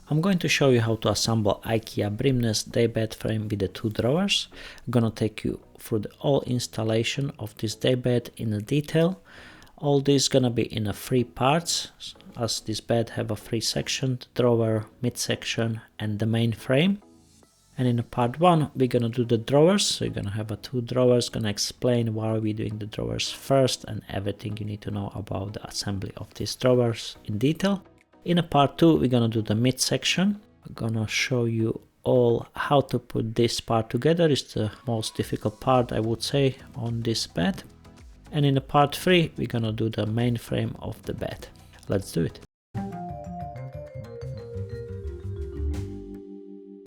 I'm going to show you how to assemble Ikea BRIMNES day bed frame with the 2 drawers. I'm gonna take you through the all installation of this day bed in detail. All this gonna be in 3 parts, as this bed have a 3 section: the drawer, midsection and the main frame. And in part 1 we're gonna do the drawers, so you're gonna have 2 drawers, gonna explain why we're doing the drawers first and everything you need to know about the assembly of these drawers in detail. In part 2 we're gonna do the midsection. We're gonna show you all how to put this part together. It's the most difficult part, I would say, on this bed. And in part 3 we're gonna do the main frame of the bed. Let's do it.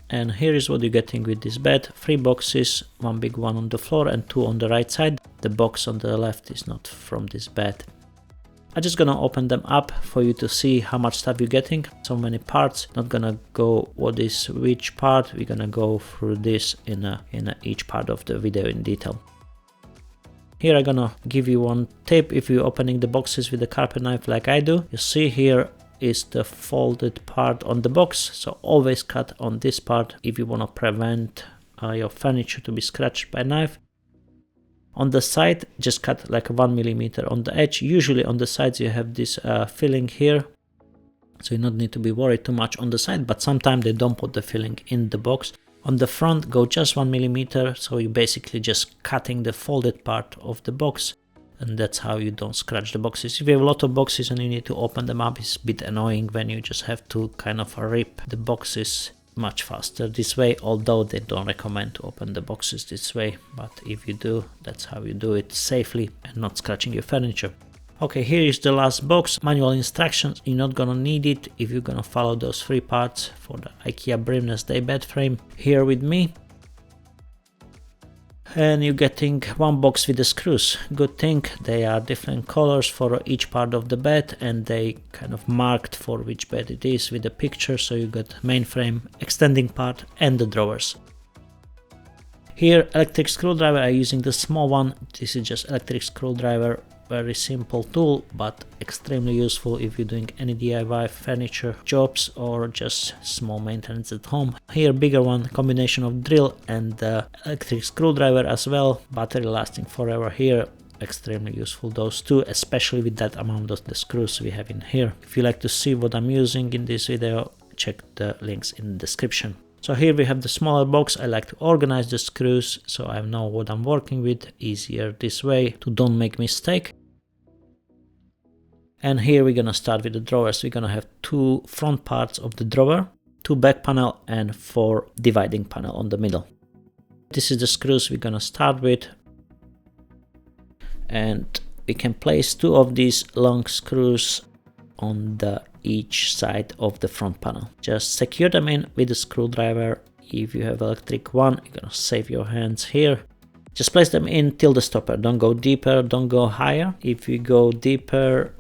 And here is what you're getting with this bed: 3 boxes, 1 big one on the floor and 2 on the right side. The box on the left is not from this bed. I'm just gonna open them up for you to see how much stuff you're getting. So many parts, not gonna go what is which part. We're gonna go through this in each part of the video in detail. Here I'm gonna give you one tip. If you're opening the boxes with a carpet knife like I do, you see here is the folded part on the box, so always cut on this part if you want to prevent your furniture to be scratched by a knife. On the side, just cut like 1 millimeter on the edge. Usually on the sides you have this filling here, so you don't need to be worried too much on the side, but sometimes they don't put the filling in the box. On the front, go just 1 millimeter, so you're basically just cutting the folded part of the box, and that's how you don't scratch the boxes. If you have a lot of boxes and you need to open them up, it's a bit annoying when you just have to kind of rip the boxes much faster this way, although they don't recommend to open the boxes this way, but if you do, that's how you do it safely and not scratching your furniture. Okay, here is the last box. Manual instructions, you're not gonna need it if you're gonna follow those 3 parts for the Ikea BRIMNES day bed frame here with me. And you're getting 1 box with the screws. Good thing they are different colors for each part of the bed, and they kind of marked for which bed it is with the picture, so you got main frame, extending part and the drawers. Here electric screwdriver, I'm using the small one. This is just electric screwdriver, very simple tool but extremely useful if you're doing any DIY furniture jobs or just small maintenance at home. Here bigger one, combination of drill and the electric screwdriver as well, battery lasting forever. Here extremely useful, those two, especially with that amount of the screws we have in here. If you like to see what I'm using in this video, check the links in the description. So here we have the smaller box. I like to organize the screws so I know what I'm working with, easier this way to don't make mistake. And here we're gonna start with the drawers. We're gonna have 2 front parts of the drawer, 2 back panel and 4 dividing panel on the middle. This is the screws we're gonna start with, and we can place 2 of these long screws on each side of the front panel. Just secure them in with a screwdriver. If you have electric one, you're gonna save your hands here. Just place them in till the stopper. Don't go deeper, don't go higher. If you go deeper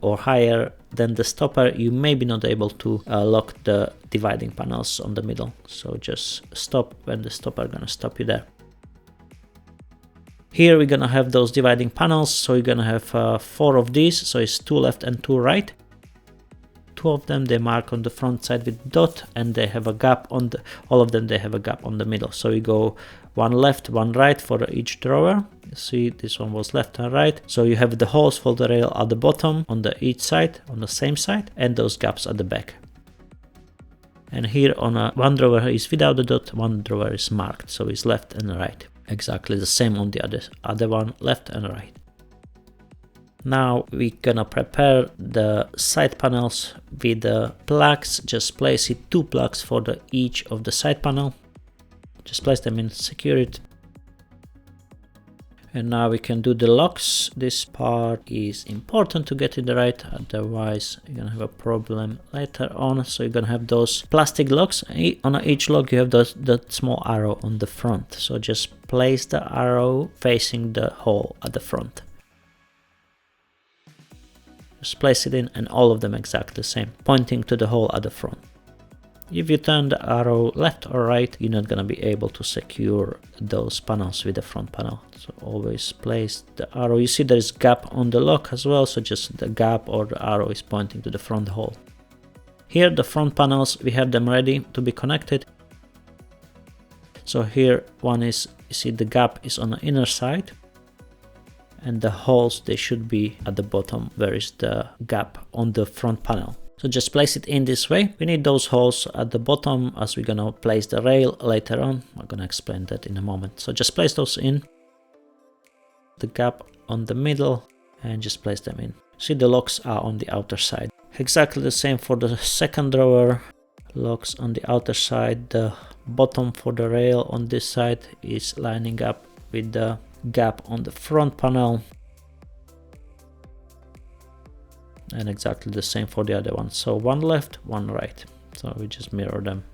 or higher than the stopper, you may be not able to lock the dividing panels on the middle. So just stop when the stopper gonna stop you there. Here we're gonna have those dividing panels, so you're gonna have 4 of these, so it's 2 left and 2 right. 2 of them they mark on the front side with dot, and they have a gap on all of them they have a gap on the middle. So you go 1 left, 1 right for each drawer. You see this one was left and right. So you have the holes for the rail at the bottom on each side, on the same side, and those gaps at the back. And here on one drawer is without the dot, one drawer is marked, so it's left and right. Exactly the same on the other one, left and right. Now we're gonna prepare the side panels with the plugs. Just place it 2 plugs for each of the side panel. Just place them in, secure it. And now we can do the locks. This part is important to get it right, otherwise you're gonna have a problem later on. So you're gonna have those plastic locks. On each lock you have that small arrow on the front. So just place the arrow facing the hole at the front. Just place it in, and all of them exactly the same, pointing to the hole at the front. If you turn the arrow left or right, you're not gonna be able to secure those panels with the front panel. So always place the arrow. You see there is gap on the lock as well, so just the gap or the arrow is pointing to the front hole. Here the front panels, we have them ready to be connected. So here one is, you see the gap is on the inner side, and the holes, they should be at the bottom where is the gap on the front panel. So just place it in this way. We need those holes at the bottom as we're gonna place the rail later on. I'm gonna explain that in a moment. So just place those in, the gap on the middle, and just place them in. See, the locks are on the outer side. Exactly the same for the second drawer. Locks on the outer side. The bottom for the rail on this side is lining up with the gap on the front panel. And exactly the same for the other one. So one left, one right. So we just mirror them.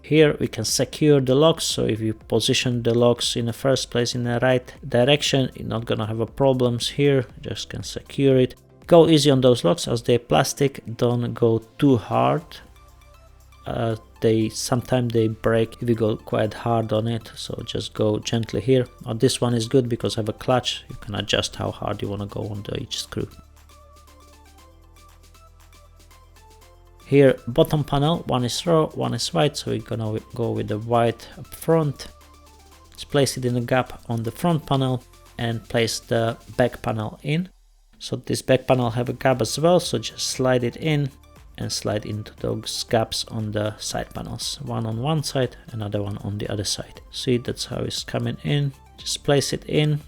Here we can secure the locks. So if you position the locks in the first place in the right direction, you're not gonna have a problems here. Just can secure it. Go easy on those locks as they're plastic. Don't go too hard. Sometimes they break if you go quite hard on it. So just go gently here. This one is good because I have a clutch. You can adjust how hard you want to go on each screw. Here, bottom panel, one is raw, one is white, so we're gonna go with the white up front. Just place it in the gap on the front panel and place the back panel in. So this back panel have a gap as well, so just slide it in and slide into those gaps on the side panels. One on one side, another one on the other side. See, that's how it's coming in. Just place it in.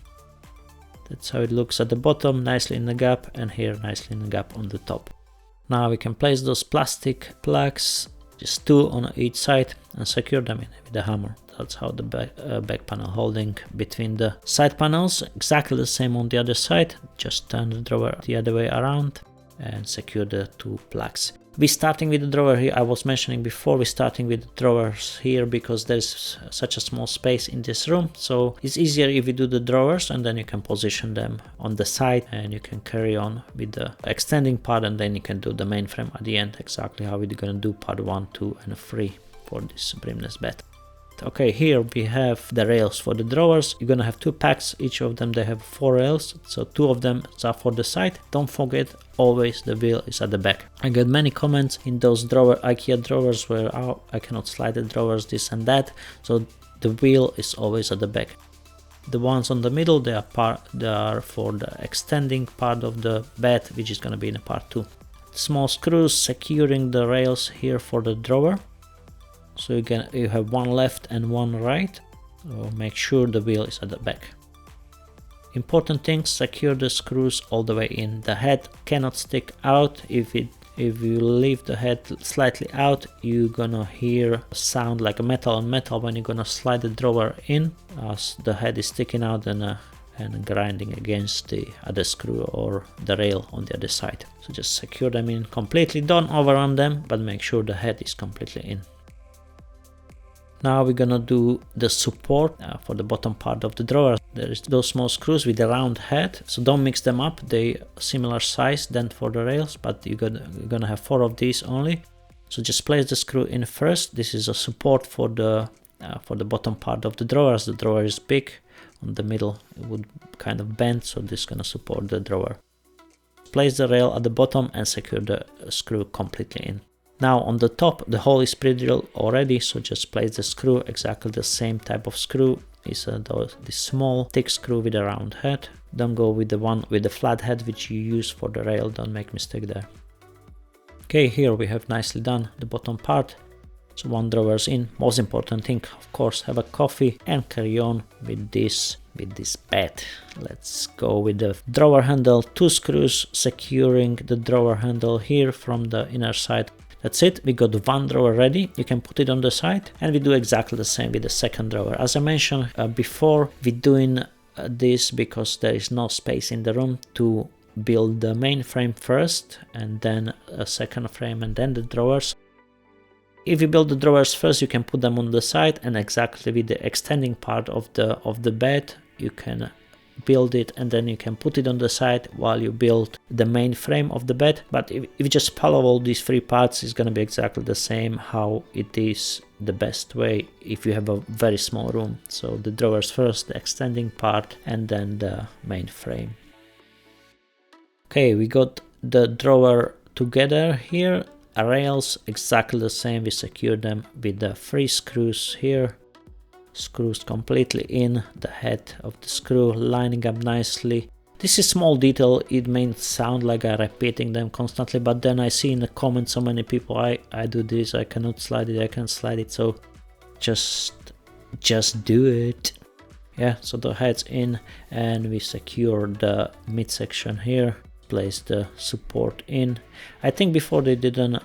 That's how it looks at the bottom, nicely in the gap, and here nicely in the gap on the top. Now we can place those plastic plugs, just 2 on each side, and secure them in with the hammer. That's how the back panel holding between the side panels. Exactly the same on the other side. Just turn the drawer the other way around and secure the 2 plugs. We're starting with the drawer here. I was mentioning before, we're starting with the drawers here because there's such a small space in this room. So it's easier if you do the drawers and then you can position them on the side and you can carry on with the extending part, and then you can do the mainframe at the end, exactly how we're gonna do part 1, 2 and 3 for this BRIMNES bed. Okay, here we have the rails for the drawers. You're gonna have 2 packs, each of them they have 4 rails, so 2 of them are for the side. Don't forget, always the wheel is at the back. I got many comments in those Ikea drawers where I cannot slide the drawers, this and that, so the wheel is always at the back. The ones on the middle, they are for the extending part of the bed, which is gonna be in part 2. Small screws securing the rails here for the drawer. So you have one left and one right. So make sure the wheel is at the back. Important thing, secure the screws all the way in. The head cannot stick out. If you leave the head slightly out, you're gonna hear a sound like a metal on metal when you're gonna slide the drawer in, as the head is sticking out and grinding against the other screw or the rail on the other side. So just secure them in completely. Don't overrun them, but make sure the head is completely in. Now we're gonna do the support for the bottom part of the drawer. There is those small screws with a round head, so don't mix them up. They similar size than for the rails, but you're gonna have 4 of these only. So just place the screw in first. This is a support for the bottom part of the drawer. As the drawer is big, on the middle it would kind of bend, so this is gonna support the drawer. Place the rail at the bottom and secure the screw completely in. Now on the top, the hole is pre-drilled already, so just place the screw, exactly the same type of screw. It's this small thick screw with a round head. Don't go with the one with the flat head which you use for the rail, don't make mistake there. Okay, here we have nicely done the bottom part. So 1 drawer's in. Most important thing, of course, have a coffee and carry on with this bed. Let's go with the drawer handle. 2 screws securing the drawer handle here from the inner side. That's it, we got 1 drawer ready. You can put it on the side, and we do exactly the same with the second drawer. As I mentioned before, we're doing this because there is no space in the room to build the main frame first, and then a second frame, and then the drawers. If you build the drawers first, you can put them on the side, and exactly with the extending part of the bed, you can build it and then you can put it on the side while you build the main frame of the bed. But if you just follow all these 3 parts, it's going to be exactly the same how it is the best way if you have a very small room. So the drawers first, the extending part, and then the main frame. Okay, we got the drawer together here. Rails exactly the same, we secure them with the 3 screws here. Screws completely in, the head of the screw lining up nicely. This is small detail, it may sound like I'm repeating them constantly, but then I see in the comments so many people, I do this, I cannot slide it, I can't slide it, so just do it. Yeah, so the head's in and we secure the midsection here, place the support in. I think before they didn't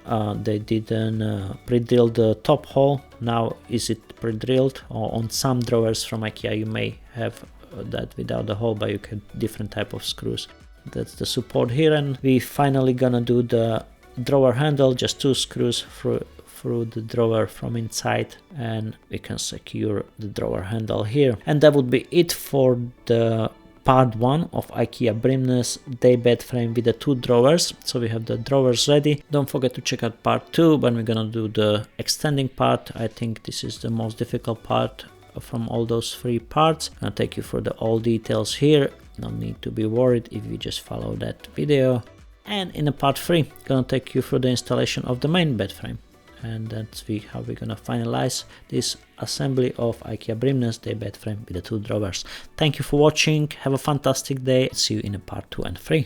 pre-drill the top hole. Now is it pre-drilled, or on some drawers from Ikea you may have that without the hole, but you get different type of screws. That's the support here, and we finally gonna do the drawer handle, just 2 screws through the drawer from inside, and we can secure the drawer handle here. And that would be it for the part 1 of Ikea BRIMNES Day Bed frame with the 2 drawers. So we have the drawers ready. Don't forget to check out part 2 when we're gonna do the extending part. I think this is the most difficult part from all those 3 parts. I'll take you through all details here. No need to be worried if you just follow that video. And in the part 3, gonna take you through the installation of the main bed frame. And that's how we're gonna finalize this assembly of Ikea BRIMNES Day Bed frame with the 2 drawers. Thank you for watching, have a fantastic day, see you in part 2 and 3.